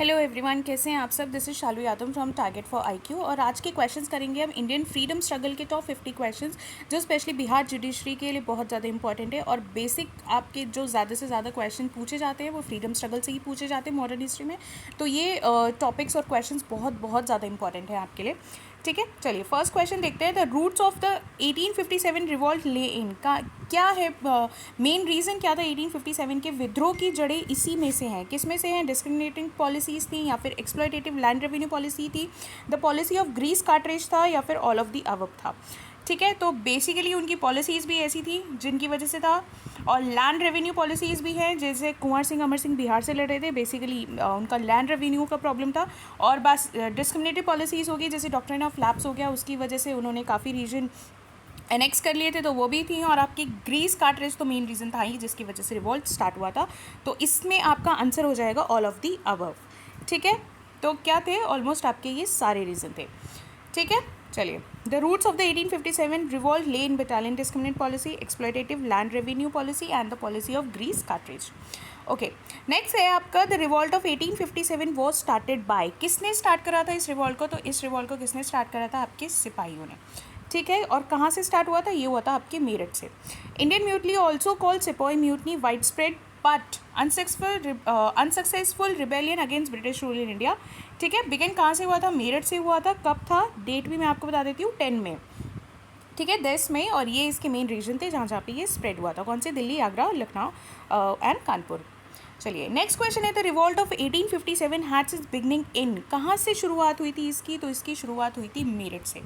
Hello everyone, कैसे हैं आप सब। This is Shalu Yadav from target for IQ. और आज के क्वेश्चंस करेंगे हम इंडियन फ्रीडम स्ट्रगल के टॉप 50 क्वेश्चंस, जो स्पेशली बिहार जुडिशरी के लिए बहुत ज़्यादा इंपॉर्टेंट है। और बेसिक आपके जो ज़्यादा से ज़्यादा क्वेश्चन पूछे जाते हैं वो फ्रीडम स्ट्रगल से ही पूछे जाते हैं मॉडर्न हिस्ट्री में। तो ये टॉपिक्स और क्वेश्चंस बहुत बहुत ज़्यादा इंपॉर्टेंट है आपके लिए। ठीक है, चलिए फर्स्ट क्वेश्चन देखते हैं। The roots of the 1857 revolt lay in का क्या है, मेन रीज़न क्या था 1857 के विद्रोह की जड़ें इसी में से हैं। किस में से हैं? डिस्क्रिमिनेटिंग पॉलिसीज़ थी, या फिर एक्सप्लॉयटेटिव लैंड रेवेन्यू पॉलिसी थी, the policy of grease cartridge था, या फिर ऑल ऑफ द अबव था। ठीक है, तो बेसिकली उनकी पॉलिसीज़ भी ऐसी थी जिनकी वजह से था, और लैंड रेवेन्यू पॉलिसीज़ भी हैं। जैसे कुंवर सिंह अमर सिंह बिहार से लड़ रहे थे, बेसिकली उनका लैंड रेवेन्यू का प्रॉब्लम था। और बस डिस्क्रिमिनेटिव पॉलिसीज़ होगी, जैसे डॉक्ट्रिन ऑफ लैप्स हो गया, उसकी वजह से उन्होंने काफ़ी रीजन एनेक्स कर लिए थे, तो वो भी थी। और आपकी ग्रीस कार्ट्रेज तो मेन रीज़न था ही जिसकी वजह से रिवॉल्ट स्टार्ट हुआ था। तो इसमें आपका आंसर हो जाएगा ऑल ऑफ दी अबव। ठीक है, तो क्या थे? ऑलमोस्ट आपके ये सारे रीज़न थे। ठीक है, चलिए the roots of the 1857 revolt lay in battalion discriminate policy, exploitative land revenue policy and the policy of grease cartridge. Okay, next है आपका the revolt of 1857 was started by. किसने स्टार्ट करा था इस रिवॉल्ट को? तो इस रिवॉल्ट को किसने स्टार्ट करा था? आपके सिपाहियों ने। ठीक है, और कहाँ से स्टार्ट हुआ था? ये हुआ था आपके मेरठ से। इंडियन म्यूटनी ऑल्सो कॉल्ड सिपाही mutiny, wide spread but unsuccessful rebellion against British rule in India. ठीक है, बिगिन कहाँ से हुआ था? मेरठ से हुआ था। कब था? डेट भी मैं आपको बता देती हूँ, 10 मई। ठीक है, 10 मई। और ये इसके मेन रीजन थे जहाँ जहाँ पे ये स्प्रेड हुआ था। कौन से? दिल्ली, आगरा, लखनऊ एंड कानपुर। चलिए नेक्स्ट क्वेश्चन है the revolt of 1857 heads its beginning in. कहाँ से शुरुआत हुई थी इसकी? तो इसकी शुरुआत हुई थी मेरठ से।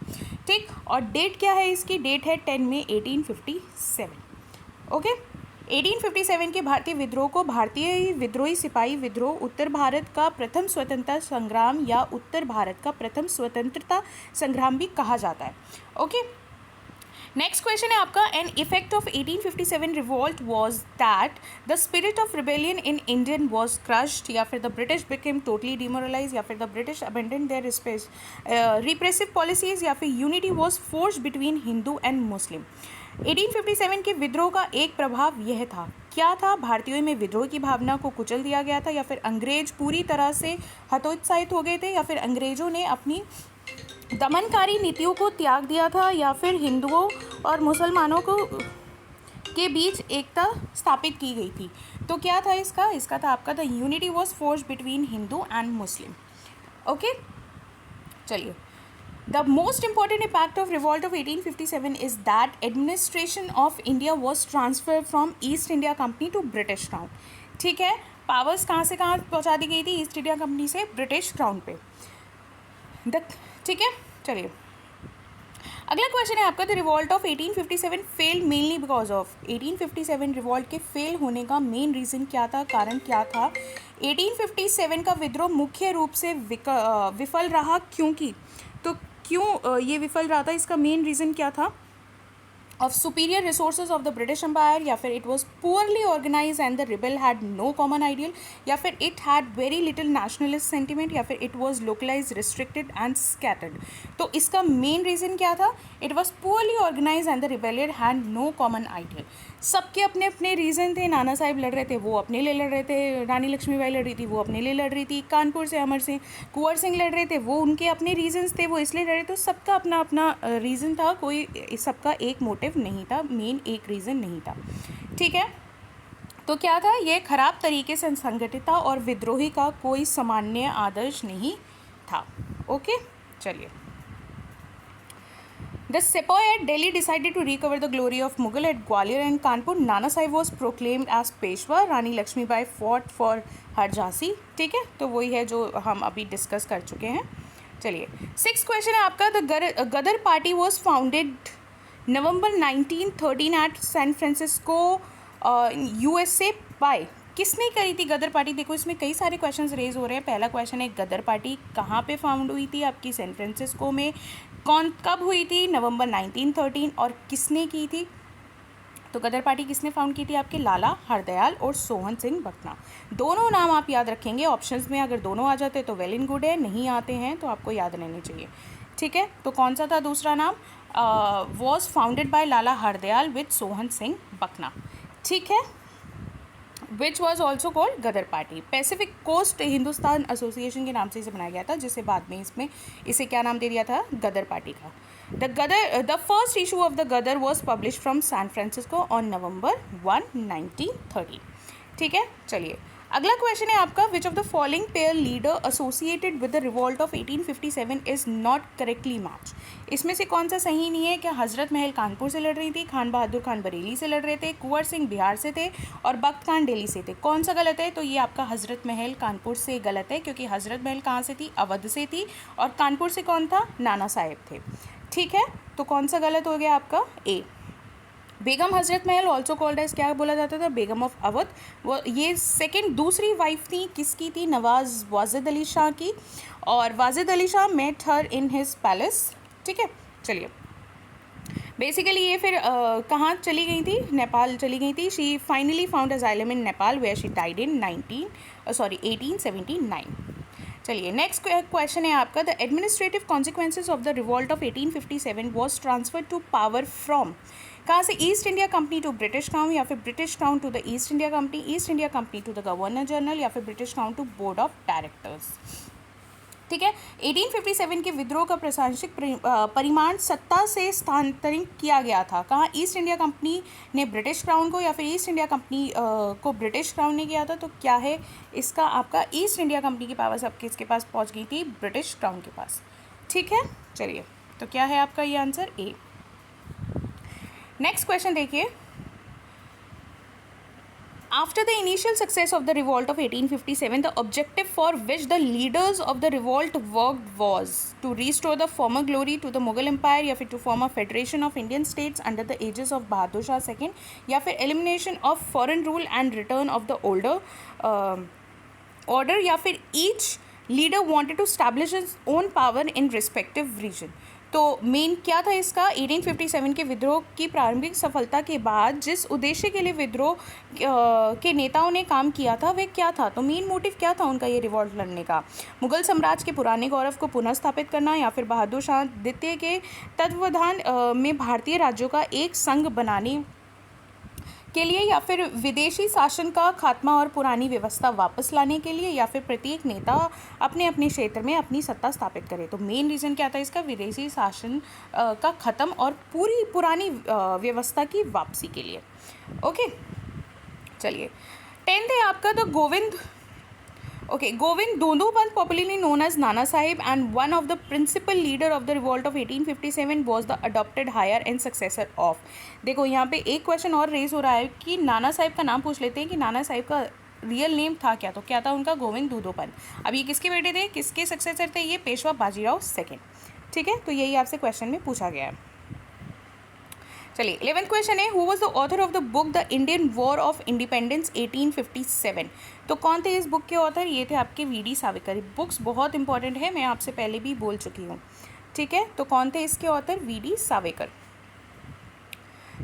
ठीक, और डेट क्या है इसकी? डेट है 10 मई 1857। ओके, 1857 के भारतीय विद्रोह को भारतीय विद्रोही सिपाही विद्रोह, उत्तर भारत का प्रथम स्वतंत्रता संग्राम या उत्तर भारत का प्रथम स्वतंत्रता संग्राम भी कहा जाता है। ओके, नेक्स्ट क्वेश्चन है आपका an effect of 1857 revolt was that the spirit of rebellion in Indian was crushed, या फिर the British became totally demoralise, या फिर the British abandon their repressive policies, या फिर unity was forced between Hindu and Muslim. 1857 के विद्रोह का एक प्रभाव यह था, क्या था? भारतीयों में विद्रोह की भावना को कुचल दिया गया था, या फिर अंग्रेज पूरी तरह से हतोत्साहित हो गए थे, या फिर अंग्रेजों ने अपनी दमनकारी नीतियों को त्याग दिया था, या फिर हिंदुओं और मुसलमानों को के बीच एकता स्थापित की गई थी। तो क्या था इसका? इसका था आपका the unity was forced between Hindu and Muslim. Okay, चलिए the most important impact of revolt of 1857 is that administration of India was transfer from East India Company to British Crown. ठीक है, पावर्स कहाँ से कहाँ पहुँचा दी गई थी? ईस्ट इंडिया कंपनी से ब्रिटिश क्राउन पे। ठीक है, चलिए अगला क्वेश्चन है आपका the revolt of 1857 fail mainly because of. 1857 revolt के फेल होने का मेन रीज़न क्या था? कारण क्या था? 1857 का विद्रोह मुख्य रूप से विफल रहा। क्योंकि तो क्यों ये विफल रहा था? इसका मेन रीज़न क्या था? of superior resources of the British Empire, या फिर it was poorly organized and the rebel had no common ideal, या फिर it had very little nationalist sentiment, या फिर it was localized, restricted and scattered। तो इसका main reason क्या था? It was poorly organized and the rebellion had no common ideal। सबके अपने अपने रीज़न थे। नाना साहिब लड़ रहे थे, वो अपने लिए लड़ रहे थे। रानी लक्ष्मीबाई लड़ रही थी, वो अपने लिए लड़ रही थी। कानपुर से अमर सिंह, कुंवर सिंह लड़ रहे थे, वो उनके अपने रीजंस थे, वो इसलिए लड़ रहे। तो सबका अपना अपना रीज़न था, कोई सबका एक मोटिव नहीं था, मेन एक रीज़न नहीं था। ठीक है, तो क्या था? ये खराब तरीके से संगठित था और विद्रोही का कोई सामान्य आदर्श नहीं था। ओके, चलिए The sepoy at Delhi decided to recover the glory of Mughal at Gwalior and Kanpur. Nana Sahib was proclaimed as Peshwa. Rani Lakshmibai fought for her Jhansi। ठीक है, तो वही है जो हम अभी डिस्कस कर चुके हैं। चलिए सिक्स क्वेश्चन है आपका the Ghadar party was founded November 1913 at San Francisco USA by. किसने करी थी गदर पार्टी? देखो इसमें कई सारे क्वेश्चंस रेज हो रहे हैं। पहला क्वेश्चन है गदर पार्टी कहाँ पे फाउंड हुई थी? आपकी सैन फ्रांसिस्को में। कब हुई थी? नवंबर 1913। और किसने की थी? तो गदर पार्टी किसने फाउंड की थी? आपके लाला हरदयाल और सोहन सिंह भकना। दोनों नाम आप याद रखेंगे ऑप्शंस में। अगर दोनों आ जाते तो वेल इन गुड है, नहीं आते हैं तो आपको याद रहने चाहिए। ठीक है, तो कौन सा था दूसरा नाम? Was founded by Lala Hardayal with Sohan Singh Bhakna. ठीक है, which was also called Ghadar party. Pacific Coast Hindustan Association के नाम से इसे बनाया गया था, जिसे बाद में इसमें इसे क्या नाम दे दिया था, गदर पार्टी का। The first issue of the Ghadar was publish from San Francisco on November 1, 1930। ठीक है, चलिए अगला क्वेश्चन है आपका, which of the following pair leader associated with the revolt of 1857 is not correctly match. इसमें से कौन सा सही नहीं है? क्या हजरत महल कानपुर से लड़ रही थी, खान बहादुर खान बरेली से लड़ रहे थे, कुंवर सिंह बिहार से थे और बख्त खान दिल्ली से थे? कौन सा गलत है? तो ये आपका हजरत महल कानपुर से गलत है, क्योंकि हजरत महल कहाँ से थी? अवध से थी, और कानपुर से कौन था? नाना साहेब थे। ठीक है, तो कौन सा गलत हो गया आपका? ए। बेगम हजरत महल ऑल्सो कॉल्ड एज, क्या बोला जाता था? बेगम ऑफ अवध। वो ये दूसरी वाइफ थी, किसकी थी? नवाज वाजिद अली शाह की, और Wajid Ali Shah met her in his palace. ठीक है, चलिए बेसिकली ये फिर कहाँ चली गई थी? नेपाल चली गई थी। She finally found asylum in Nepal where she died in 1879। चलिए नेक्स्ट क्वेश्चन है आपका, the administrative consequences of the revolt of 1857 was transfer to power from, कहाँ से? East India Company to British Crown, या फिर British Crown to the East India Company, East India Company to the governor general, या फिर British Crown to board of directors. ठीक है, 1857 के विद्रोह का प्रशासनिक परिमाण सत्ता से स्थानांतरित किया गया था। कहाँ? ईस्ट इंडिया कंपनी ने ब्रिटिश क्राउन को, या फिर ईस्ट इंडिया कंपनी को ब्रिटिश क्राउन ने किया था? तो क्या है इसका आपका? ईस्ट इंडिया कंपनी की पावर सब किसके पास पहुंच गई थी? ब्रिटिश क्राउन के पास। ठीक है, चलिए तो क्या है आपका ये आंसर? ए। नेक्स्ट क्वेश्चन देखिए, after the initial success of the revolt of 1857, the objective for which the leaders of the revolt worked was to restore the former glory to the Mughal Empire, या फिर to form a federation of Indian states under the aegis of Bahadur Shah II, या फिर elimination of foreign rule and return of the older order, या फिर each leader wanted to establish his own power in respective region। तो main क्या था इसका? 1857 के विद्रोह की प्रारंभिक सफलता के बाद जिस उद्देश्य के लिए विद्रोह के नेताओं ने काम किया था वह क्या था? तो मेन मोटिव क्या था उनका ये रिवॉल्ट लड़ने का? मुगल साम्राज्य के पुराने गौरव को पुनः स्थापित करना, या फिर बहादुर शाह द्वितीय के तत्वावधान में भारतीय राज्यों का एक संघ बनाने के लिए, या फिर विदेशी शासन का खात्मा और पुरानी व्यवस्था वापस लाने के लिए, या फिर प्रत्येक नेता अपने अपने क्षेत्र में अपनी सत्ता स्थापित करे? तो मेन रीज़न क्या था इसका? विदेशी शासन का ख़त्म और पुरानी व्यवस्था की वापसी के लिए। ओके, चलिए 10th है आपका the Govind Govind Dondo Pant, popularly known as Nana Sahib and one of the principal leader of the revolt of 1857, was the adopted heir and successor of। देखो यहाँ पे एक क्वेश्चन और रेज हो रहा है कि नाना साहिब का नाम पूछ लेते हैं कि नाना साहिब का रियल नेम था क्या? तो क्या था उनका? गोविंद दोदो पंत। अब ये किसके बेटे थे, किसके सक्सेसर थे? ये पेशवा बाजीराव सेकेंड। ठीक है, तो यही आपसे क्वेश्चन में पूछा गया है। चलिए 11th क्वेश्चन है, who was the author of the book the Indian war of independence 1857। तो कौन थे इस बुक के ऑथर? ये थे आपके वी.डी. सावरकर। बुक्स बहुत इंपॉर्टेंट है, मैं आपसे पहले भी बोल चुकी हूँ। ठीक है, तो कौन थे इसके ऑथर? वी.डी. सावरकर।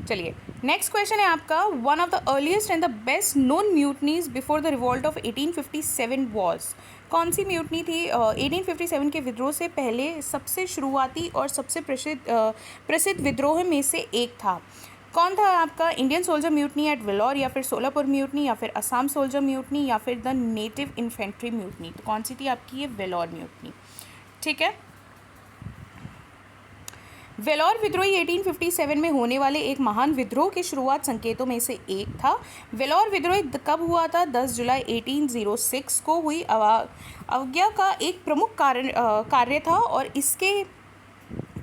चलिए नेक्स्ट क्वेश्चन है आपका, one of the earliest and the best known mutinies before the revolt of 1857 was. कौन सी म्यूटनी थी? 1857 के विद्रोह से पहले सबसे शुरुआती और सबसे प्रसिद्ध विद्रोह में से एक था। कौन था आपका? Indian soldier mutiny at Vellore, या फिर सोलापुर म्यूटनी, या फिर असम सोल्जर म्यूटनी, या फिर द नेटिव इन्फेंट्री म्यूटनी। तो कौन सी थी आपकी? ये वेलोर म्यूटनी। ठीक है, वेलोर विद्रोह 1857 में होने वाले एक महान विद्रोह के शुरुआत संकेतों में से एक था। वेलोर विद्रोह कब हुआ था? 10 जुलाई 1806 को हुई अवज्ञा का एक प्रमुख कार्य था, और इसके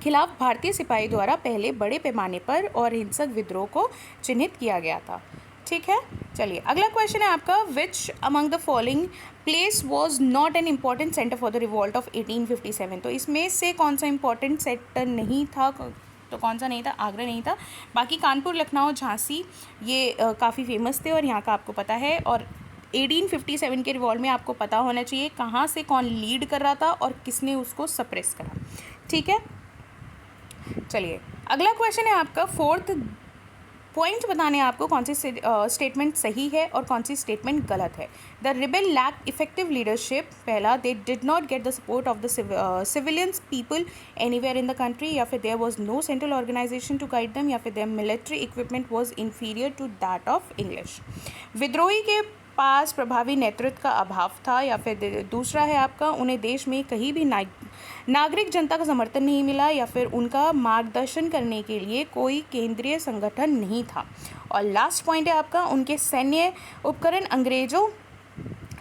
खिलाफ भारतीय सिपाही द्वारा पहले बड़े पैमाने पर और हिंसक विद्रोह को चिन्हित किया गया था। ठीक है, चलिए अगला क्वेश्चन है आपका, which among the following place was not an important centre for the revolt of 1857। तो इसमें से कौन सा इंपॉर्टेंट सेंटर नहीं था? तो कौन सा नहीं था? आगरा नहीं था। बाकी कानपुर, लखनऊ, झांसी ये काफ़ी फेमस थे और यहाँ का आपको पता है। और 1857 के रिवॉल्ट में आपको पता होना चाहिए कहाँ से कौन लीड कर रहा था और किसने उसको सप्रेस करा। ठीक है, चलिए अगला क्वेश्चन है आपका, 4th पॉइंट बताने हैं आपको कौन सी स्टेटमेंट सही है और कौन सी स्टेटमेंट गलत है। The rebel lack effective leadership, पहला they did not get the support of the civilians people anywhere in the country, या फिर there was no central organization to guide them, या फिर their military equipment was inferior to that of English. विद्रोही के पास प्रभावी नेतृत्व का अभाव था, या फिर दूसरा है आपका उन्हें देश में कहीं भी नागरिक जनता का समर्थन नहीं मिला, या फिर उनका मार्गदर्शन करने के लिए कोई केंद्रीय संगठन नहीं था। और लास्ट पॉइंट है आपका उनके सैन्य उपकरण अंग्रेजों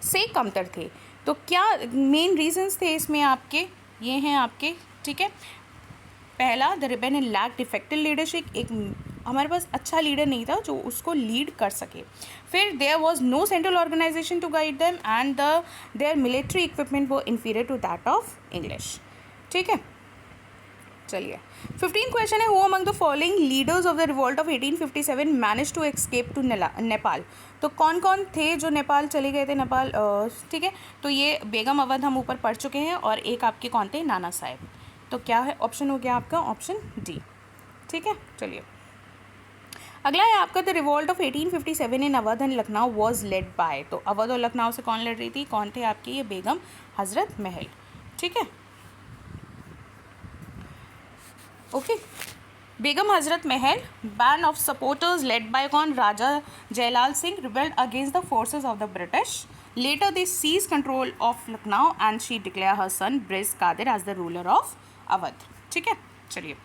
से कमतर थे। तो क्या मेन रीजंस थे इसमें आपके, ये हैं आपके, ठीक है। पहला, the rebel lacked effective leadership, एक हमारे पास अच्छा लीडर नहीं था जो उसको लीड कर सके। फिर there was no central organization to guide them, and their military equipment वो inferior to that of English, ठीक है। चलिए 15 क्वेश्चन है, who among the following leaders of the revolt of 1857 manage to escape to Nepal. तो कौन कौन थे जो नेपाल चले गए थे, नेपाल, ठीक है। तो ये बेगम अवध हम ऊपर पढ़ चुके हैं, और एक आपके कौन थे, नाना साहेब। तो क्या है ऑप्शन हो गया आपका ऑप्शन डी, ठीक है। चलिए अगला है आपका the revolt of 1857 in Awadh and Lucknow was led by. तो अवध और लखनऊ से कौन लड़ रही थी, कौन थे आपकी, ये बेगम हजरत महल, ठीक है। Okay, Begum Hazrat Mahal, band of supporters led by कौन, Raja Jailal Singh, rebelled against the forces of the British. Later they seized control of Lucknow and she declared her son Birjis Qadir as the ruler of Awadh, ठीक है। चलिए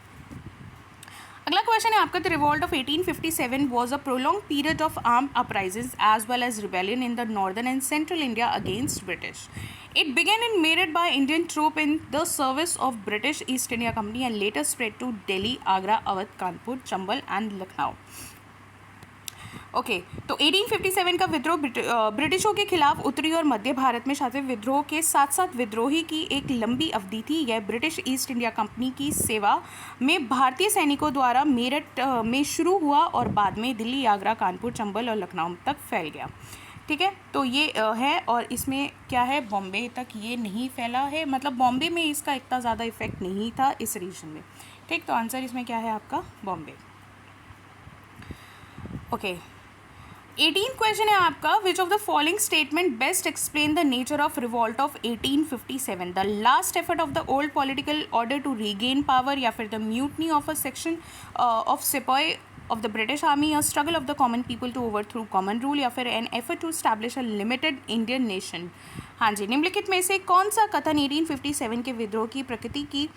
अगला क्वेश्चन है आपका the revolt of 1857 was a prolonged period of armed uprisings as well as rebellion in the northern and central India against British. It began in Meerut by Indian troop in the service of British East India Company and later spread to Delhi, Agra, Awadh, Kanpur, Chambal and Lucknow. Okay, तो 1857 का विद्रोह ब्रिटिशों के खिलाफ उत्तरी और मध्य भारत में शातिर विद्रोह के साथ साथ विद्रोही की एक लंबी अवधि थी। यह ब्रिटिश ईस्ट इंडिया कंपनी की सेवा में भारतीय सैनिकों द्वारा मेरठ में शुरू हुआ और बाद में दिल्ली, आगरा, कानपुर, चंबल और लखनऊ तक फैल गया, ठीक है। तो ये है, और इसमें क्या है, बॉम्बे तक ये नहीं फैला है, मतलब बॉम्बे में इसका इतना ज़्यादा इफेक्ट नहीं था इस रीजन में, ठीक। तो आंसर इसमें क्या है आपका, बॉम्बे। ओके, 18 क्वेश्चन है आपका, which of the following statement best explain the nature of revolt of 1857, the last effort of the old political order to regain power, या फिर the mutiny of a section of sipahi of the British Army, a struggle of the common people to overthrow common rule, या फिर an effort to establish a limited Indian nation। हाँ जी, निम्नलिखित में से कौन सा कथन 1857 के विद्रोह की प्रकृति की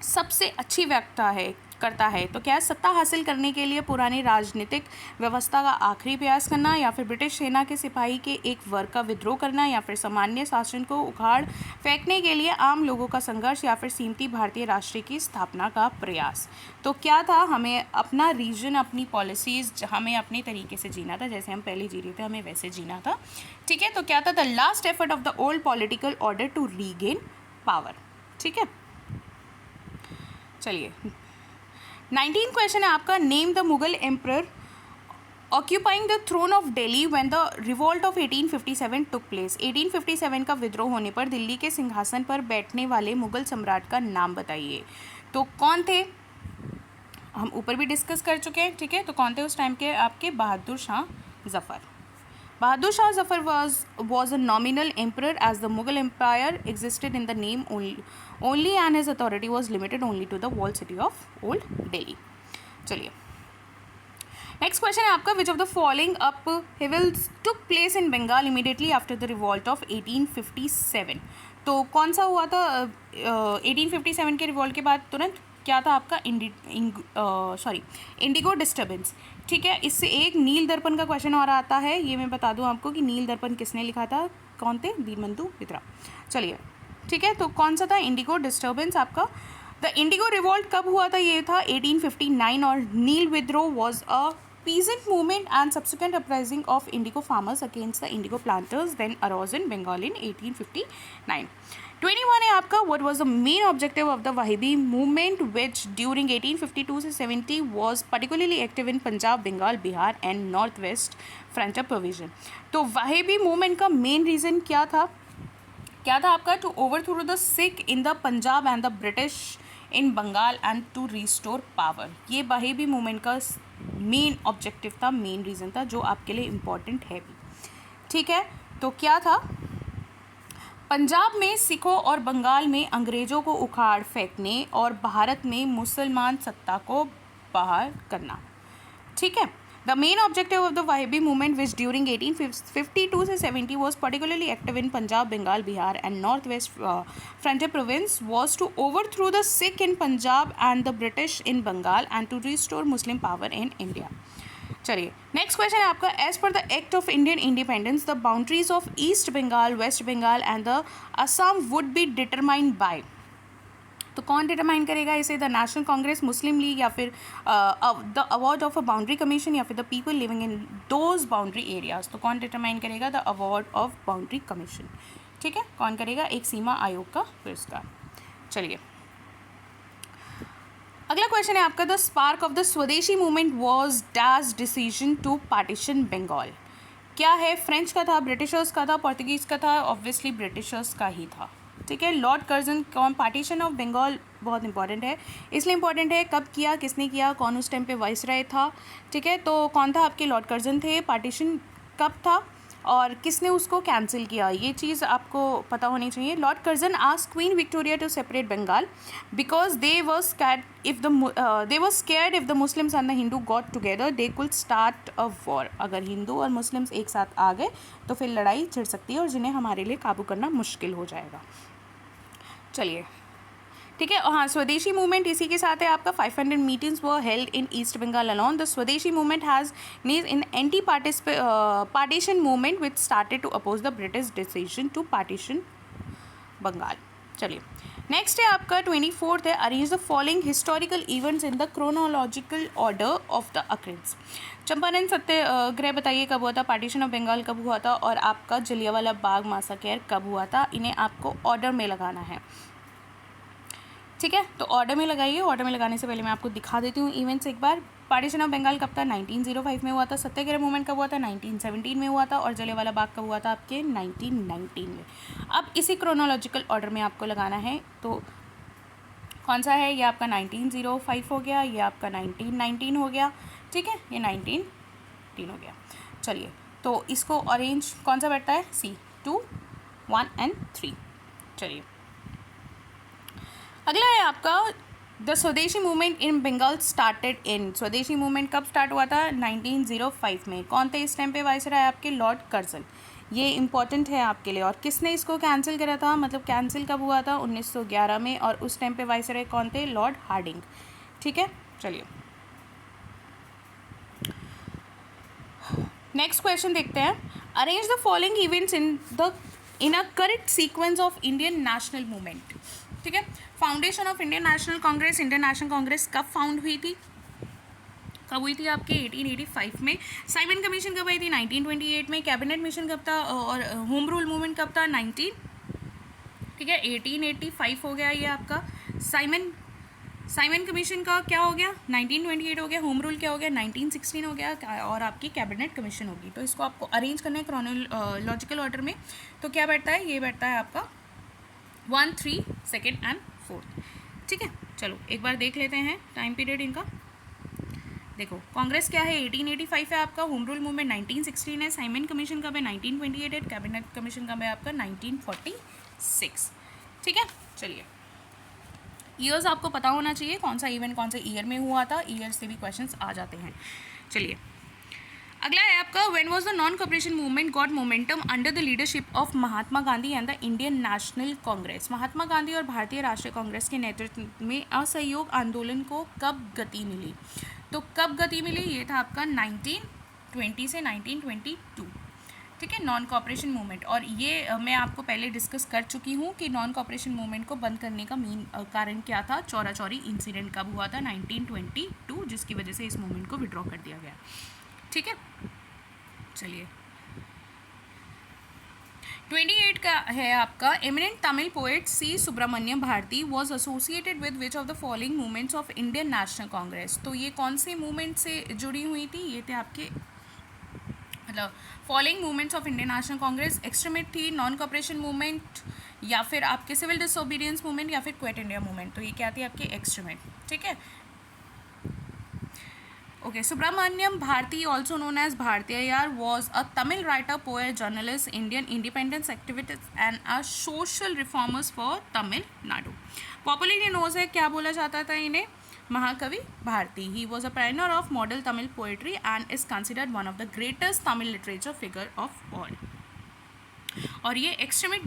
सबसे अच्छी व्याख्या करता है। तो क्या सत्ता हासिल करने के लिए पुरानी राजनीतिक व्यवस्था का आखिरी प्रयास करना, या फिर ब्रिटिश सेना के सिपाही के एक वर्ग का विद्रोह करना, या फिर सामान्य शासन को उखाड़ फेंकने के लिए आम लोगों का संघर्ष, या फिर सीमित भारतीय राष्ट्र की स्थापना का प्रयास। तो क्या था, हमें अपना रीजन, अपनी पॉलिसीज़ हमें अपने तरीके से जीना था, जैसे हम पहले जी रहे थे हमें वैसे जीना था, ठीक है। तो क्या था, the last effort of the old political order to regain power, ठीक है। चलिए 19 क्वेश्चन है आपका, name the Mughal emperor occupying the throne of Delhi when the revolt of 1857 took place. 1857 का विद्रोह होने पर दिल्ली के सिंहासन पर बैठने वाले मुगल सम्राट का नाम बताइए। तो कौन थे, हम ऊपर भी डिस्कस कर चुके हैं, ठीक है। तो कौन थे उस टाइम के आपके, Bahadur Shah Zafar. Bahadur Shah Zafar was a nominal emperor as the Mughal Empire existed in the name only and his authority was limited only to the walled city of Old Delhi। चलिए नेक्स्ट क्वेश्चन है आपका, which of the following upheavals took place in Bengal immediately after the revolt of 1857। तो कौन सा हुआ था 1857 के revolt के बाद तुरंत, क्या था आपका, इंडिगो डिस्टर्बेंस, ठीक है। इससे एक नील दर्पण का क्वेश्चन और आता है, ये मैं बता दूं आपको कि नील दर्पण किसने लिखा था, कौन थे, दीनबंधु मित्रा। चलिए ठीक है, तो कौन सा था, इंडिगो डिस्टर्बेंस आपका। द इंडिगो रिवॉल्ट कब हुआ था, ये था 1859, और नील विद्रोह was a peasant movement and subsequent uprising of indigo farmers against the indigo planters then arose in Bengal in 1859। 21 है आपका, what was the main objective of the Wahabi movement which during 1852 से 70 was particularly active in Punjab, Bengal, Bihar and Northwest Frontier provision। तो Wahabi movement का main reason क्या था आपका, to overthrow the Sikh in the Punjab and the British in Bengal and to restore power. ये Wahabi movement का main objective था, main reason था जो आपके लिए इम्पॉर्टेंट है भी। ठीक है, तो क्या था? पंजाब में सिखों और बंगाल में अंग्रेज़ों को उखाड़ फेंकने और भारत में मुसलमान सत्ता को बाहर करना। ठीक है, the main objective of the Wahabi movement which during 1852 से 70 was particularly active in Punjab, Bengal, Bihar and north west frontier province was to overthrow the Sikh in Punjab and the British in Bengal and to restore Muslim power in India. चलिए, next question है आपका, as per the act of Indian independence the boundaries of east Bengal, west Bengal and the Assam would be determined by. तो कौन determine करेगा इसे? The national Congress, Muslim league, या फिर the award of a boundary commission, या फिर the people living in those boundary areas. तो कौन डिटरमाइन करेगा? The award of boundary commission. ठीक है, कौन करेगा? एक सीमा आयोग का पुरस्कार। चलिए, अगला क्वेश्चन है आपका, the spark of the Swadeshi movement was dash decision to partition Bengal. क्या है? फ्रेंच का था, ब्रिटिशर्स का था, पोर्तुगीज़ का था? ऑब्वियसली ब्रिटिशर्स का ही था। ठीक है, लॉर्ड कर्जन। कौन? पार्टीशन ऑफ बंगाल बहुत इंपॉर्टेंट है, इसलिए इंपॉर्टेंट है कब किया, किसने किया, कौन उस टाइम पे वाइसराय था। ठीक है, तो कौन था? आपके लॉर्ड कर्जन थे। पार्टीशन कब था और किसने उसको कैंसिल किया, ये चीज़ आपको पता होनी चाहिए। Lord Curzon asked Queen Victoria to separate Bengal because they were scared if the Muslims and the Hindu got together they could start a war. अगर हिंदू और मुस्लिम्स एक साथ आ गए तो फिर लड़ाई छिड़ सकती है और जिन्हें हमारे लिए काबू करना मुश्किल हो जाएगा। चलिए, ठीक है, हाँ, स्वदेशी मूवमेंट इसी के साथ है आपका। 500 meetings were held in east Bengal alone. The Swadeshi movement has नीज in anti partition movement which started to oppose the British decision to partition Bengal. चलिए, नेक्स्ट है आपका 24th है, arrange the following historical events in the chronological order of the occurrences. Champaran Satyagraha बताइए कब हुआ था, partition of Bengal कब हुआ था, और आपका जलियांवाला बाग मासाकर कब हुआ था। इन्हें आपको ऑर्डर में लगाना है। ठीक है, तो ऑर्डर में लगाइए। ऑर्डर में लगाने से पहले मैं आपको दिखा देती हूँ इवेंट्स एक बार। पार्टीशन ऑफ बंगाल कब था? 1905 में हुआ था। सत्याग्रह मूवमेंट कब हुआ था? 1917 में हुआ था। और जलियांवाला बाग कब हुआ था? आपके 1919 में। अब इसी क्रोनोलॉजिकल ऑर्डर में आपको लगाना है। तो कौन सा है? ये आपका 1905 हो गया, ये आपका 1919 हो गया। ठीक है, ये 19 हो गया। चलिए, तो इसको अरेंज कौन सा बैठता है? C 2, 1 and 3। चलिए, अगला है आपका, the Swadeshi movement in Bengal started in. Swadeshi movement कब स्टार्ट हुआ था? 1905 में। कौन थे इस टाइम पे वाइसराय? आपके लॉर्ड कर्जन। ये इंपॉर्टेंट है आपके लिए। और किसने इसको कैंसिल करा था? मतलब कैंसिल कब हुआ था? 1911 में। और उस टाइम पे वाइसराय कौन थे? Lord Hardinge. ठीक है, चलिए नेक्स्ट क्वेश्चन देखते हैं। Arrange the following events in a correct sequence of Indian national movement. ठीक है, foundation of Indian National Congress. Indian National Congress कब फाउंड हुई थी? कब हुई थी आपके? 1885 में। साइमन कमीशन कब आई थी? 1928 में। कैबिनेट मिशन कब था? और होम रूल मूवमेंट कब था? 1885 हो गया ये आपका। साइमन कमीशन का क्या हो गया? 1928 हो गया। होम रूल क्या हो गया? 1916 हो गया। और आपकी कैबिनेट कमीशन होगी। तो इसको आपको अरेंज करना है क्रोनोलॉजिकल ऑर्डर में। तो क्या बैठता है? ये बैठता है आपका 1, 3, 2nd and 4th। ठीक है, चलो एक बार देख लेते हैं टाइम पीरियड इनका। देखो, कांग्रेस क्या है? 1885 है आपका। होम रूल मूवमेंट 1916 है। साइमन कमीशन कब है? 1928 है। कैबिनेट कमीशन कब है आपका? 1946। ठीक है, चलिए, ईयर्स आपको पता होना चाहिए कौन सा इवेंट कौन से ईयर में हुआ था। ईयर से भी क्वेश्चंस आ जाते हैं। चलिए, अगला है आपका, when was the non cooperation movement got momentum under the leadership of Mahatma Gandhi and the Indian National Congress. Mahatma Gandhi और भारतीय राष्ट्रीय कांग्रेस के नेतृत्व में असहयोग आंदोलन को कब गति मिली? तो कब गति मिली? ये था आपका 1920 से 1922। ठीक है, नॉन कॉपरेशन मूवमेंट। और ये मैं आपको पहले डिस्कस कर चुकी हूँ कि नॉन कॉपरेशन मूवमेंट को बंद करने का मेन कारण क्या था। चौरा चौरी इंसिडेंट कब हुआ था? 1922, जिसकी वजह से इस मूवमेंट को विड्रॉ कर दिया गया। ठीक है, चलिए 28 का है आपका, eminent Tamil poet C Subramanya Bharati was associated with which of the following movements of Indian National Congress. तो ये कौन से मूवमेंट से जुड़ी हुई थी? ये थे आपके मतलब following movements of Indian National Congress. Extremist थी, नॉन कॉपरेशन मूवमेंट, या फिर आपके सिविल डिसोबीडियंस मूवमेंट, या फिर क्विट इंडिया मूवमेंट। तो ये क्या थी? आपकी एक्सट्रीमिट। ठीक है, Okay, Subramaniam Bharti, also known as Bhartiyar, was a Tamil writer, poet, journalist, Indian independence activist, and a social reformers for Tamil Nadu. Popularly known as क्या बोला जाता था इन्हें महाकवि Bharti. He was a pioneer of modern Tamil poetry and is considered one of the greatest Tamil literature figure of all. और ये extremist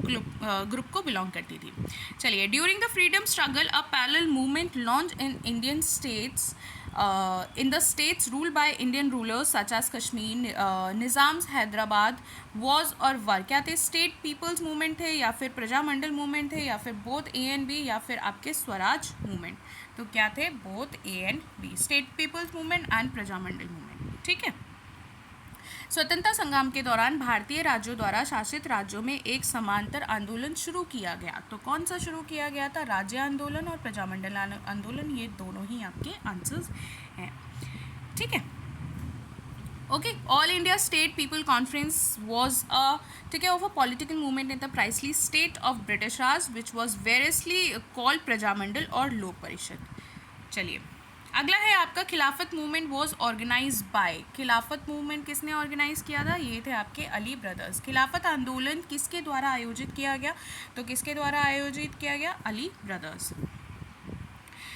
group को belong करती थी. चलिए, during the freedom struggle a parallel movement launch in Indian states in the states ruled by Indian rulers such as Kashmir, Nizam's Hyderabad was और वर क्या थे? State peoples movement थे या फिर प्रजामंडल मूवमेंट थे या फिर बोथ ए एंड बी या फिर आपके स्वराज मूवमेंट? तो क्या थे? Both A and B, state peoples movement and Prajamandal movement. ठीक है. स्वतंत्रता संग्राम के दौरान भारतीय राज्यों द्वारा शासित राज्यों में एक समांतर आंदोलन शुरू किया गया. तो कौन सा शुरू किया गया था? राज्य आंदोलन और प्रजामंडल आंदोलन, ये दोनों ही आपके आंसर्स हैं. ठीक है. Okay, All India State People Conference was a, ठीक है, of a political movement in the princely state of British Raj which was variously called Prajamandal और लोक परिषद. चलिए, अगला है आपका Khilafat movement was organise by. Khilafat movement किसने ऑर्गेनाइज किया था? ये थे आपके अली ब्रदर्स. खिलाफत आंदोलन किसके द्वारा आयोजित किया गया? तो किसके द्वारा आयोजित किया गया? Ali brothers.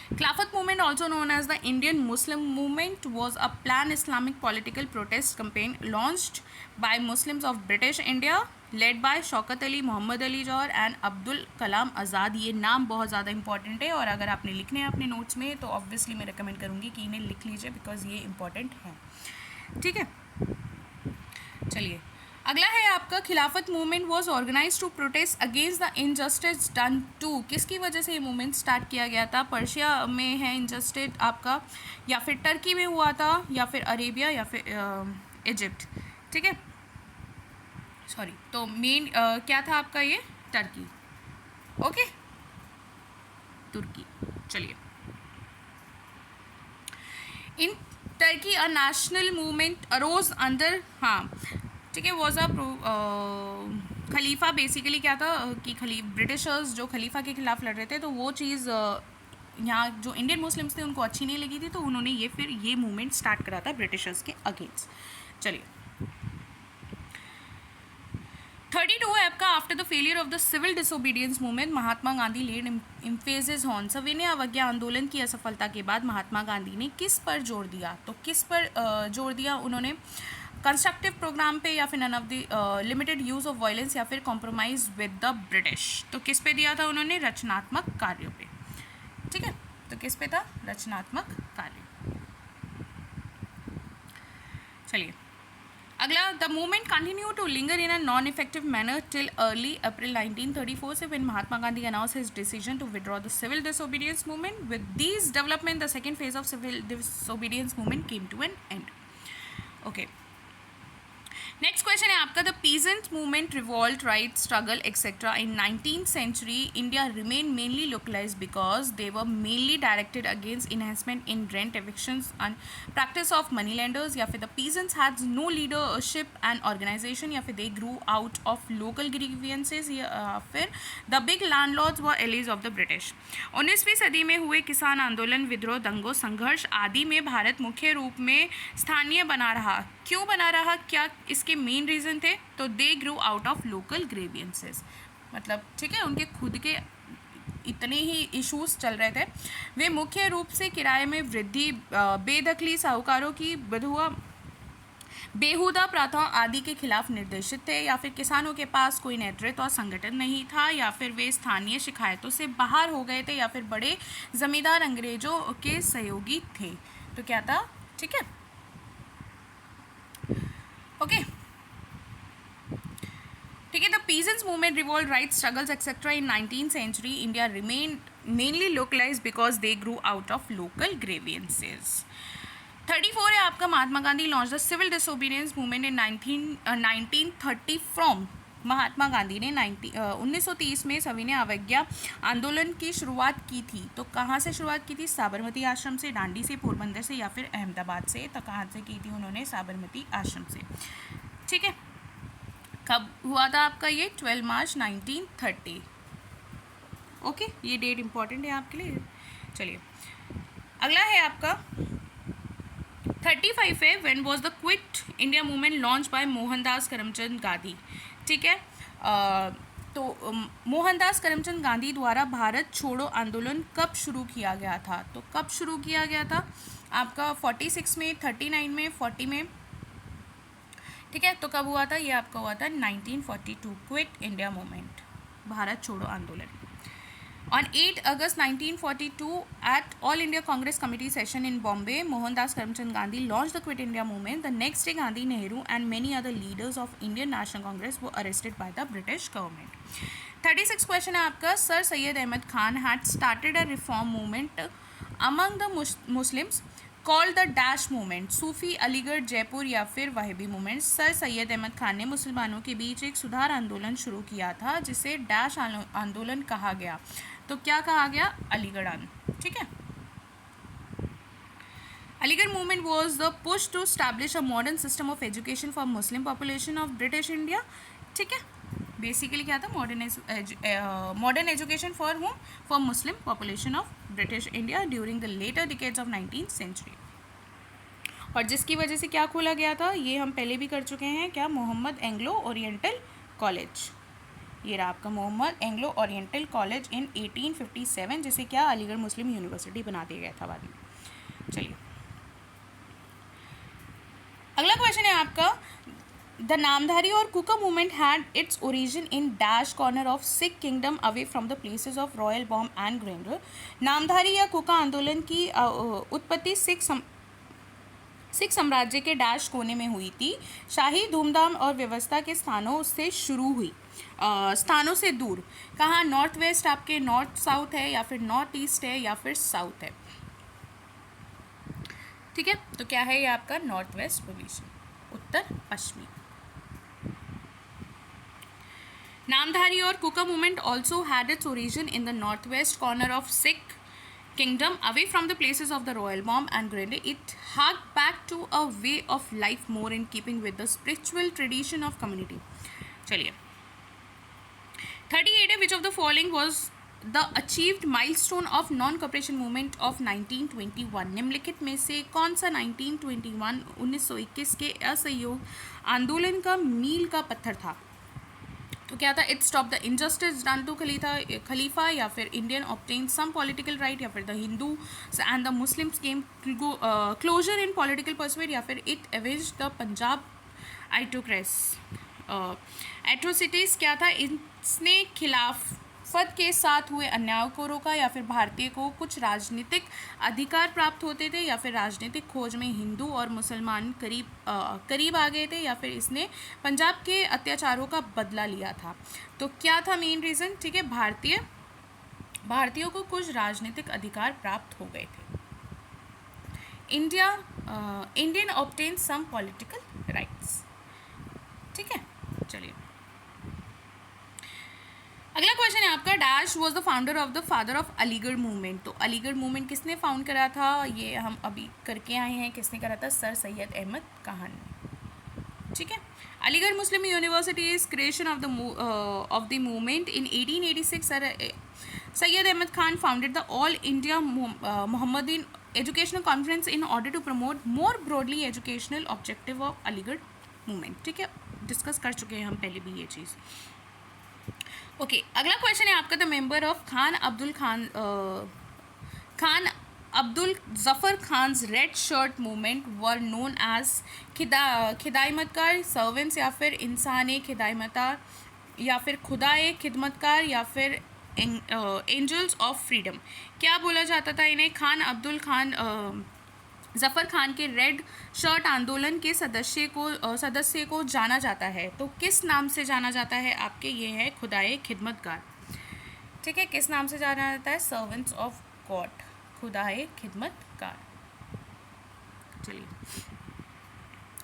Khilafat movement, also known as the Indian Muslim movement, was a planned Islamic political protest campaign launched by Muslims of British India, led by Shaukat Ali, Mohammad Ali Jauhar and Abdul Kalam Azad. ये नाम बहुत ज़्यादा इंपॉर्टेंट है और अगर आपने लिखने हैं अपने नोट्स में तो ऑब्वियसली मैं रिकमेंड करूँगी कि इन्हें लिख लीजिए बिकॉज ये इंपॉर्टेंट है. ठीक है. चलिए, अगला है आपका Khilafat movement was organise to protest against the injustice done to. किसकी वजह से ये मूवमेंट स्टार्ट किया गया था? पर्शिया में है इनजस्टिस आपका, या फिर टर्की में हुआ था, या फिर अरेबिया, या फिर इजिप्ट. ठीक है, सॉरी. तो मेन क्या था आपका? ये टर्की. ओके, तुर्की. चलिए, in Turkey a national movement arose under, हाँ ठीक है, वॉज अ खलीफा. बेसिकली क्या था कि ब्रिटिशर्स जो खलीफा के खिलाफ लड़ रहे थे, तो वो चीज़ यहाँ जो इंडियन मुस्लिम्स थे उनको अच्छी नहीं लगी थी, तो उन्होंने ये मूवमेंट स्टार्ट करा था ब्रिटिशर्स के अगेंस्ट. चलिए, 32 है आपका. After the failure of the civil disobedience movement, Mahatma Gandhi laid emphasis on. सविनय अवज्ञा आंदोलन की असफलता के बाद महात्मा गांधी ने किस पर जोर दिया? तो किस पर जोर दिया उन्होंने? कंस्ट्रक्टिव प्रोग्राम पे, या फिर none of the limited use of violence, या फिर कॉम्प्रोमाइज़ विद द ब्रिटिश. तो किस पे दिया था उन्होंने? रचनात्मक कार्यों पे. ठीक है, तो किस पे था? रचनात्मक कार्य. चलिए, अगला, the movement continue to linger in a non effective manner till early April 1934 से when Mahatma Gandhi announce his decision to withdraw the civil disobedience movement. With these development the second phase of civil disobedience movement came to an end. Okay, next question है आपका. The peasant movement, revolt, riot struggle etcetera in 19th century India remain mainly localise because they were mainly directed against enhancement in rent evictions and practice of money lenders, या फिर the peasants had no leadership and organisation, या फिर they grew out of local grievances, या फिर the big landlords were allies of the British. 19वीं सदी में हुए किसान आंदोलन, विद्रोह, दंगों, संघर्ष आदि में भारत मुख्य रूप में स्थानीय बना रहा. क्यों बना रहा? क्या इसके मेन रीज़न थे? तो they grow out of local grievances. मतलब ठीक है, उनके खुद के इतने ही इश्यूज चल रहे थे. वे मुख्य रूप से किराए में वृद्धि, बेदखली, साहूकारों की बेहुदा प्रथा आदि के खिलाफ निर्देशित थे, या फिर किसानों के पास कोई नेतृत्व और संगठन नहीं था, या फिर वे स्थानीय शिकायतों से बाहर हो गए थे, या फिर बड़े जमींदार अंग्रेजों के सहयोगी थे. तो क्या था? ठीक है, ओके. ठीक है, the peasants movement, revolt, riot struggles etcetera in 19th century India remain mainly localise because they grew out of local grievances. 34 है आपका. Mahatma Gandhi launch the civil disobedience movement in 1930 from. Mahatma Gandhi ने 1930 में सविनय अवज्ञा आंदोलन की शुरुआत की थी. तो कहाँ से शुरुआत की थी? साबरमती आश्रम से, डांडी से, पोरबंदर से, या फिर अहमदाबाद से. तो कहाँ से की थी उन्होंने? साबरमती आश्रम से. ठीक है, कब हुआ था आपका ये? 12 मार्च 1930. ओके, ये डेट इंपॉर्टेंट है आपके लिए. चलिए, अगला है आपका 35 है, when was the quit India movement launch by Mohandas Karamchand Gandhi. ठीक है, तो मोहनदास करमचंद गांधी द्वारा भारत छोड़ो आंदोलन कब शुरू किया गया था? तो कब शुरू किया गया था आपका 46 में, 39 में, 40 में। ठीक है, तो कब हुआ था? ये आपका हुआ था 1942, क्विट इंडिया मूवमेंट, भारत छोड़ो आंदोलन। On 8 August 1942, at All India Congress Committee session in Bombay, Mohandas Karamchand Gandhi launched the Quit India movement. The next day, Gandhi, Nehru, and many other leaders of Indian National Congress were arrested by the British government. 36 question है आपका, Sir Syed Ahmad Khan had started a reform movement among the Muslims called the Dash movement, सूफी, अलीगढ़, जयपुर या फिर Wahhabi movement. Sir Syed Ahmad Khan ने मुसलमानों के बीच एक सुधार आंदोलन शुरू किया था जिसे डैश आंदोलन कहा गया। तो क्या कहा गया? अलीगढ़ आंदोलन। ठीक है, Aligarh movement was the push to establish a modern system of education for Muslim population of British India. ठीक है, बेसिकली क्या था? Modern education for home? For Muslim population of British India during the later decades of 19th century. और जिसकी वजह से क्या खोला गया था, ये हम पहले भी कर चुके हैं, क्या? Mohammad Anglo Oriental College. ये रहा आपका Mohammad Anglo Oriental College in 1857, जिसे क्या? अलीगढ़ मुस्लिम यूनिवर्सिटी बना दिया गया था बाद में। चलिए, अगला क्वेश्चन है आपका, द नामधारी और Kuka movement had its origin in dash corner of Sikh kingdom away from the places of royal pomp and grandeur. Namdhari या कुका आंदोलन की उत्पत्ति सिख साम्राज्य के डैश कोने में हुई थी। शाही धूमधाम और व्यवस्था के स्थानों से शुरू हुई, स्थानों से दूर। कहाँ? नॉर्थ वेस्ट आपके नॉर्थ साउथ है, या फिर नॉर्थ ईस्ट है, या फिर साउथ है। ठीक है, तो क्या है ये आपका? नॉर्थ वेस्ट पोजीशन, उत्तर पश्चिमी। नामधारी और Kuka movement also had its origin in the north west corner of Sikh kingdom away from the places of the royal bomb and grandeur. It harked back to a way of life more in keeping with the spiritual tradition of community. चलिए, 38 है, which of the following was the achieved milestone of non-cooperation movement of 1921? निम्नलिखित में से कौन सा 1921 के असहयोग आंदोलन का मील का पत्थर था? तो क्या था? It stop the injustice done to खलीफा, या फिर Indian obtain some political right, या फिर the Hindu and the Muslims came closer in political pursuit, या फिर it avenge the Punjab atrocities. क्या था? इसने खिलाफत के साथ हुए अन्याय को रोका, या फिर भारतीय को कुछ राजनीतिक अधिकार प्राप्त होते थे, या फिर राजनीतिक खोज में हिंदू और मुसलमान करीब आ गए थे, या फिर इसने पंजाब के अत्याचारों का बदला लिया था। तो क्या था मेन रीज़न? ठीक है, भारतीयों को कुछ राजनीतिक अधिकार प्राप्त हो गए थे। Indian obtain some political rights. ठीक है, चलिए, अगला क्वेश्चन है आपका, dash was the founder of the father of Aligarh movement. तो अलीगढ़ मूवमेंट किसने फाउंड करा था? ये हम अभी करके आए हैं, किसने करा था? सर सैयद अहमद खान ने। ठीक है, Aligarh Muslim University is creation of the movement in 1886। Sir Syed Ahmad Khan founded the All India Mohammedan Educational Conference in order to promote more broadly educational objective of Aligarh movement. ठीक है, डिस्कस कर चुके हैं हम पहले भी ये चीज़। ओके, अगला क्वेश्चन है आपका, the member of Khan Abdul Zafar Khan's red shirt movement were known as Khidmatgar servants, या फिर इंसान खिदामतकार, या फिर खुदाए खिदमतकार, या फिर एंजल्स ऑफ फ्रीडम। क्या बोला जाता था इन्हें? खान अब्दुल जफ़र खान के रेड शर्ट आंदोलन के सदस्य को जाना जाता है, तो किस नाम से जाना जाता है आपके? ये है खुदाए खिदमतगार। ठीक है, किस नाम से जाना जाता है? Servants of God, Khudai Khidmatgar. चलिए,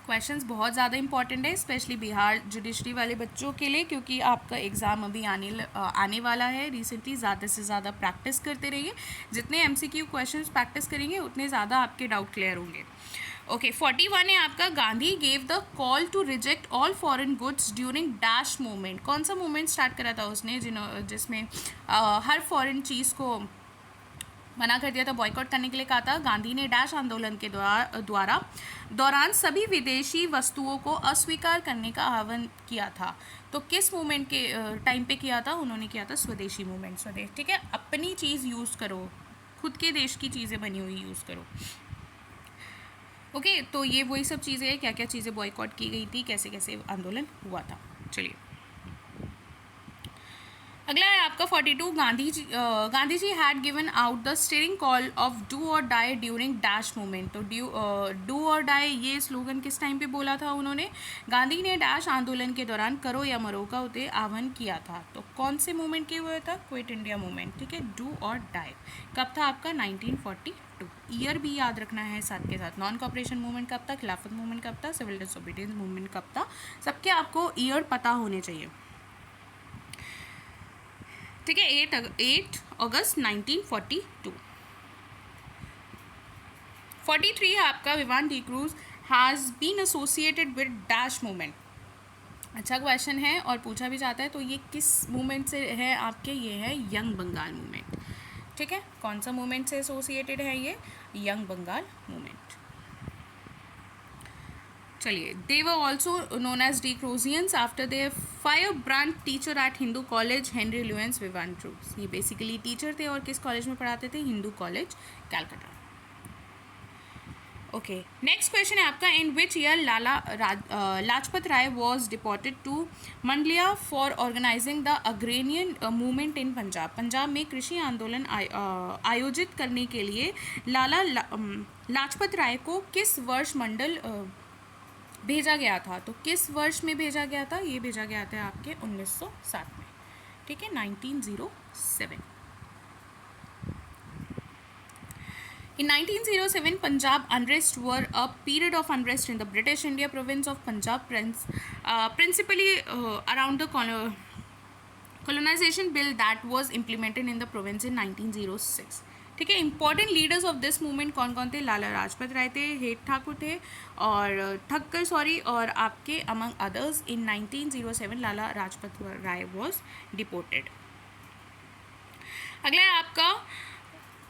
क्वेश्चंस बहुत ज़्यादा इंपॉर्टेंट है, स्पेशली बिहार जुडिशरी वाले बच्चों के लिए, क्योंकि आपका एग्ज़ाम अभी आने वाला है। रिसेंटली ज़्यादा से ज़्यादा प्रैक्टिस करते रहिए, जितने MCQ क्वेश्चंस प्रैक्टिस करेंगे उतने ज़्यादा आपके डाउट क्लियर होंगे। ओके, 41 है आपका, Gandhi gave the call to reject all foreign goods during dash movement. कौन सा मूवमेंट स्टार्ट करा था उसने जिसमें हर फॉरेन चीज़ को मना कर दिया था, बॉयकॉट करने के लिए कहा था। गांधी ने डैश आंदोलन के दौरान सभी विदेशी वस्तुओं को अस्वीकार करने का आह्वान किया था। तो किस मूवमेंट के टाइम पे किया था? उन्होंने किया था स्वदेशी मूवमेंट। स्वदेश, ठीक है, अपनी चीज़ यूज़ करो, खुद के देश की चीज़ें बनी हुई यूज़ करो। ओके, तो ये वही सब चीज़ें हैं, क्या क्या चीज़ें बॉयकॉट की गई थी, कैसे कैसे आंदोलन हुआ था। चलिए अगला है आपका 42। Gandhi ji had given out the stirring call of do or die during dash movement. तो डू और डाई ये स्लोगन किस टाइम पे बोला था उन्होंने? गांधी ने डैश आंदोलन के दौरान करो या मरो का उसे आह्वान किया था। तो कौन से मूवमेंट के हुए था? क्विट इंडिया मूवमेंट, ठीक है। डू और डाई कब था आपका? 1942। ईयर भी याद रखना है साथ के साथ। नॉन कॉपरेशन मूवमेंट कब था, खिलाफत मूवमेंट कब था, सिविल डिसोबीडियंस मूवमेंट कब था, सबके आपको ईयर पता होने चाहिए, ठीक है। 8 अगस्त 1942। 43 है आपका, Vivan De Cruz has been associated with dash movement. अच्छा क्वेश्चन है और पूछा भी जाता है। तो ये किस मूवमेंट से है आपके? ये है यंग बंगाल मूवमेंट, ठीक है। कौन सा मूवमेंट से एसोसिएटेड है ये? Young Bengal movement. चलिए, they were also known as Derozians after their fire brand teacher at Hindu college Henry Louis Vivian Derozio. ये बेसिकली टीचर थे और किस कॉलेज में पढ़ाते थे? Hindu college Calcutta. Okay, next question है आपका, in which year Lajpat Rai was deported to Mandalay for organising the agrarian movement in Punjab. Punjab में कृषि आंदोलन आयोजित करने के लिए लाजपत राय को किस वर्ष मंडल भेजा गया था? तो किस वर्ष में भेजा गया था? ये भेजा गया था आपके 1907 में, ठीक है, 1907। In 1907, Punjab unrest were a period of unrest in the British India province of Punjab, principally around the colonization bill that was implemented in the province in 1906. ठीक है। Important leaders of this movement कौन कौन थे? लाला लाजपत राय थे, head Thakur थे और ठक्कर और आपके among others. In 1907 Lala Lajpat Rai was deported. अगला है आपका,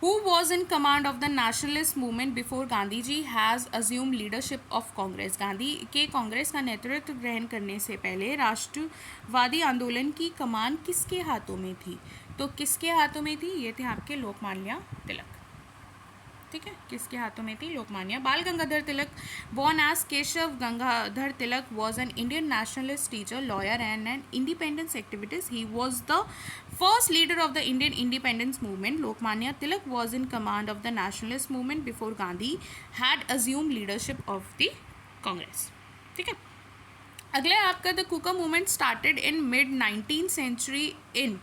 Who was in command of the nationalist movement before Gandhi ji has assumed leadership of Congress? Gandhi के कांग्रेस का नेतृत्व ग्रहण करने से पहले राष्ट्रवादी आंदोलन की कमान किसके हाथों में थी? तो किसके हाथों में थी? ये थे आपके लोकमान्य तिलक, ठीक है। किसके हाथों में थी? लोकमान्य। बाल Gangadhar Tilak, born as Keshav Gangadhar Tilak, was an Indian nationalist teacher, lawyer and an independence activist. He was the first leader of the Indian independence movement. Lokmanya Tilak was in command of the nationalist movement before Gandhi had assumed leadership of the Congress, ठीक है। अगले आपका, the Kuka movement started in mid 19th century in,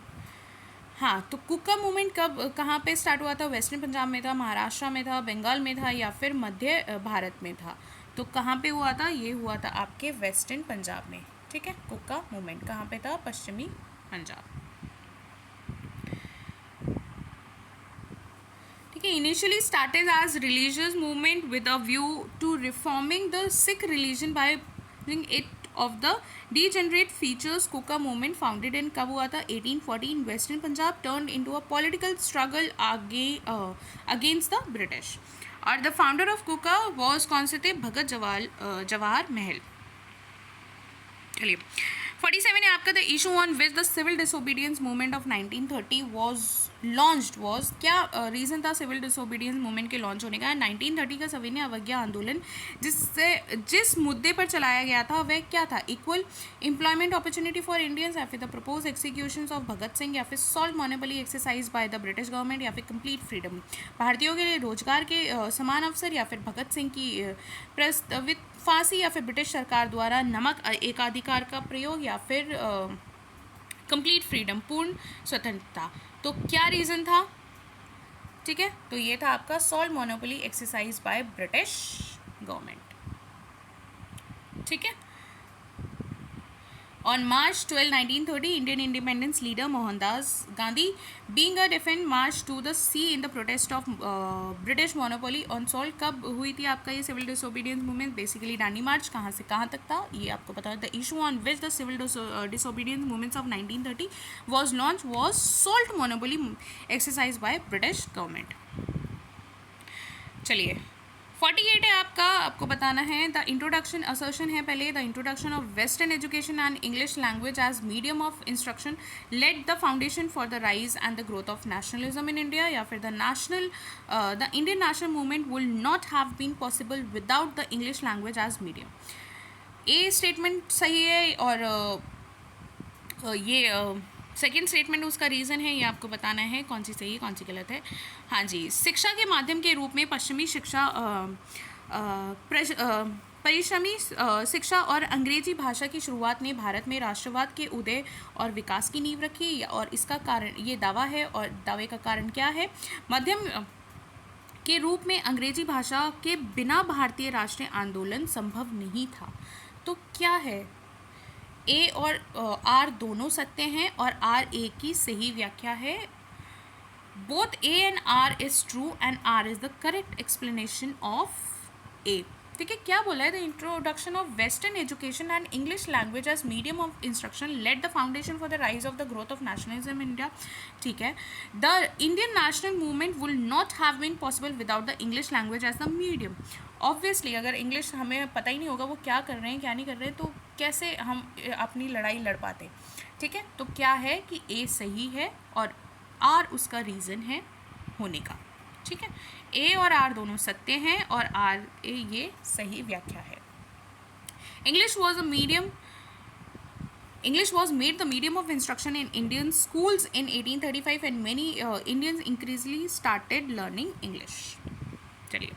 हाँ, तो कुका movement कब कहाँ पे स्टार्ट हुआ था? वेस्टर्न पंजाब में था, महाराष्ट्र में था, बंगाल में था या फिर मध्य भारत में था? तो कहाँ पे हुआ था? ये हुआ था आपके वेस्टर्न पंजाब में, ठीक है। कुका मूवमेंट कहाँ पे था? पश्चिमी पंजाब, ठीक है। Initially started as religious movement with a view to reforming the Sikh religion by it of the degenerate features. Kuka movement founded in कब हुआ था? 1814 western Punjab, turned into a political struggle against the British. और the founder of Kuka was कौन से थे? भगत जवाहर महल। चलिए, 47 है आपका, the issue on which the civil disobedience movement of 1930 was launched was, क्या रीज़न था सिविल डिसोबीडियंस मूवमेंट के लॉन्च होने का? 1930 का सविनय अवज्ञा आंदोलन जिस मुद्दे पर चलाया गया था वह क्या था? Equal employment opportunity for Indians, या फिर the propose execution of Bhagat Singh, या फिर solve monopoly exercise by the British government, या फिर कंप्लीट फ्रीडम, भारतीयों के लिए रोजगार के समान अवसर, या फिर भगत सिंह की प्रस्तावित फांसी, या फिर ब्रिटिश सरकार द्वारा नमक एकाधिकार का प्रयोग, या फिर कंप्लीट फ्रीडम, पूर्ण स्वतंत्रता। तो क्या रीज़न था? ठीक है, तो ये था आपका solve monopoly exercise by British government, ठीक है। On March 12, 1930, Indian independence leader Mohandas Gandhi, being a defend march to the sea in the protest of British monopoly on salt. कब हुई थी आपका ये civil disobedience movement? Basically Dandi march कहाँ से कहाँ तक था ये आपको पता है. The issue on which the civil disobedience movements of 1930 was launched was salt monopoly exercised by British government. चलिए 48 है आपका, आपको बताना है द इंट्रोडक्शन असर्शन है पहले. The introduction of western education and English language as medium of instruction laid the foundation for the rise and the growth of nationalism in India. या फिर the Indian national movement will not have been possible without the English language as medium. A statement सही है और ये second statement उसका reason है, ये आपको बताना है कौन सी सही है कौन सी गलत है. हाँ जी, शिक्षा के माध्यम के रूप में पश्चिमी शिक्षा परिश्रमी शिक्षा और अंग्रेजी भाषा की शुरुआत ने भारत में राष्ट्रवाद के उदय और विकास की नींव रखी. और इसका कारण ये दावा है, और दावे का कारण क्या है? मध्यम के रूप में अंग्रेजी भाषा के बिना भारतीय राष्ट्रीय आंदोलन संभव नहीं था. तो क्या है? ए और आर दोनों सत्य हैं और आर ए की सही व्याख्या है. Both A and R is true and R is the correct explanation of A. ठीक है, क्या बोला है? The introduction of western education and English language as medium of instruction laid the foundation for the rise of the growth of nationalism in India. ठीक है, the Indian national movement will not have been possible without the English language as the medium. Obviously अगर English हमें पता ही नहीं होगा वो क्या कर रहे हैं क्या नहीं कर रहे हैं, तो कैसे हम अपनी लड़ाई लड़ पाते. ठीक है, तो क्या है कि ए सही है और आर उसका रीज़न है होने का. ठीक है, ए और आर दोनों सत्य हैं और आर ए ये सही व्याख्या है. English was made the medium of instruction in Indian schools in 1835 and many Indians increasingly started learning English. चलिए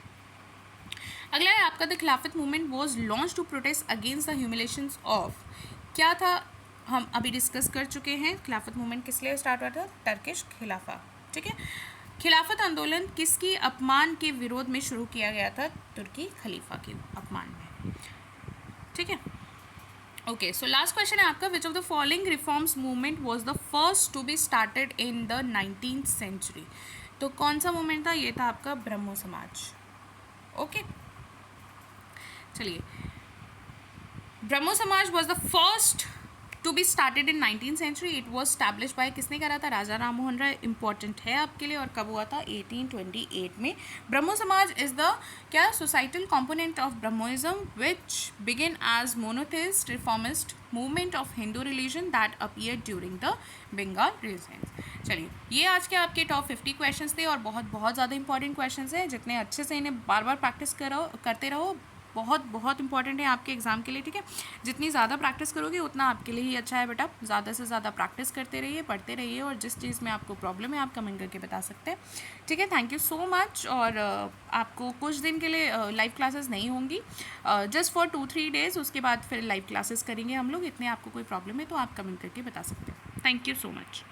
अगला है आपका the Khilafat movement was launch to protest against the humiliations of. क्या था? हम अभी डिस्कस कर चुके हैं. खिलाफत मूवमेंट किस लिए स्टार्ट हुआ था? टर्किश खिलाफा. ठीक है, खिलाफत आंदोलन किसकी अपमान के विरोध में शुरू किया गया था? तुर्की खलीफा के अपमान में. ठीक है, ओके. सो लास्ट क्वेश्चन है आपका, which of the following reforms movement was the first to be started in the 19th century. तो कौन सा मूवमेंट था? ये था आपका ब्रह्मो समाज. ओके, चलिए Brahmo Samaj was the first to be started in 19th century. It was establish by किसने करा था? राजा राम मोहन राय. इंपॉर्टेंट है आपके लिए. और कब हुआ था? 1828 में. ब्रह्मो समाज इज द क्या? Societal component of Brahmoism which begin as monotheist reformist movement of Hindu religion that appear during the Bengal renaissance. चलिए ये आज के आपके टॉप 50 क्वेश्चंस थे और बहुत बहुत ज़्यादा इंपॉर्टेंट क्वेश्चंस हैं. जितने अच्छे से इन्हें बार बार प्रैक्टिस करते रहो, बहुत बहुत इंपॉर्टेंट है आपके एग्ज़ाम के लिए. ठीक है, जितनी ज़्यादा प्रैक्टिस करोगे उतना आपके लिए ही अच्छा है बेटा. ज़्यादा से ज़्यादा प्रैक्टिस करते रहिए, पढ़ते रहिए, और जिस चीज़ में आपको प्रॉब्लम है आप कमेंट करके बता सकते हैं. ठीक है, थैंक यू सो मच. और आपको कुछ दिन के लिए लाइव क्लासेस नहीं होंगी, जस्ट फॉर 2-3 डेज़. उसके बाद फिर लाइव क्लासेस करेंगे हम लोग. इतने आपको कोई प्रॉब्लम है तो आप कमेंट करके बता सकते हैं. Thank you so much.